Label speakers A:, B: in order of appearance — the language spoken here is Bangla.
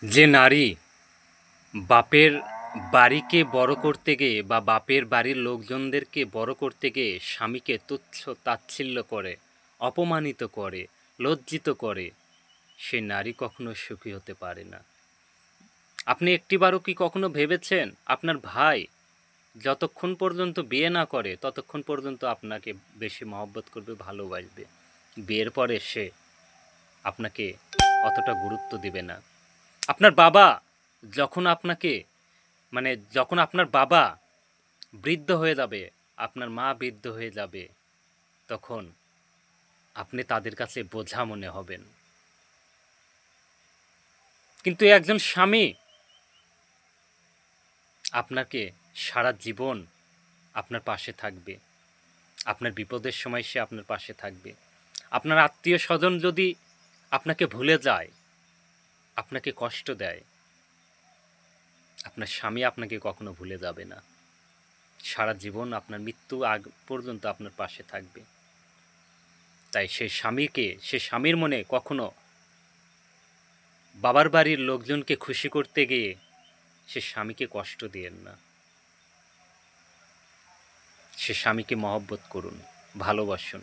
A: যে নারী বাপের বাড়িকে বড় করতে গিয়ে বা বাপের বাড়ির লোকজনদেরকে বড় করতে গিয়ে স্বামীকে তুচ্ছ তাচ্ছিল্য করে, অপমানিত করে, লজ্জিত করে, সে নারী কখনো সুখী হতে পারে না। আপনি একটিবারও কি কখনো ভেবেছেন আপনার ভাই যতক্ষণ পর্যন্ত বিয়ে না করে ততক্ষণ পর্যন্ত আপনাকে বেশি মহব্বত করবে, ভালোবাসবে। বিয়ের পরে সে আপনাকে অতটা গুরুত্ব দিবে না। আপনার বাবা যখন আপনাকে যখন আপনার বাবা বৃদ্ধ হয়ে যাবে, আপনার মা বৃদ্ধ হয়ে যাবে, তখন আপনি তাদের কাছে বোঝা মনে হবেন। কিন্তু একজন স্বামী আপনাকে সারা জীবন আপনার পাশে থাকবে। আপনার বিপদের সময় সে আপনার পাশে থাকবে। আপনার আত্মীয় স্বজন যদি আপনাকে ভুলে যায়, আপনাকে কষ্ট দেয়, আপনার স্বামী আপনাকে কখনো ভুলে যাবে না। সারা জীবন আপনার মৃত্যু আগ পর্যন্ত আপনার পাশে থাকবে। তাই সে স্বামীর মনে কখনো বাবার বাড়ির লোকজনকে খুশি করতে গিয়ে সে স্বামীকে কষ্ট দিয়েন না। সে স্বামীকে মহব্বত করুন, ভালোবাসুন।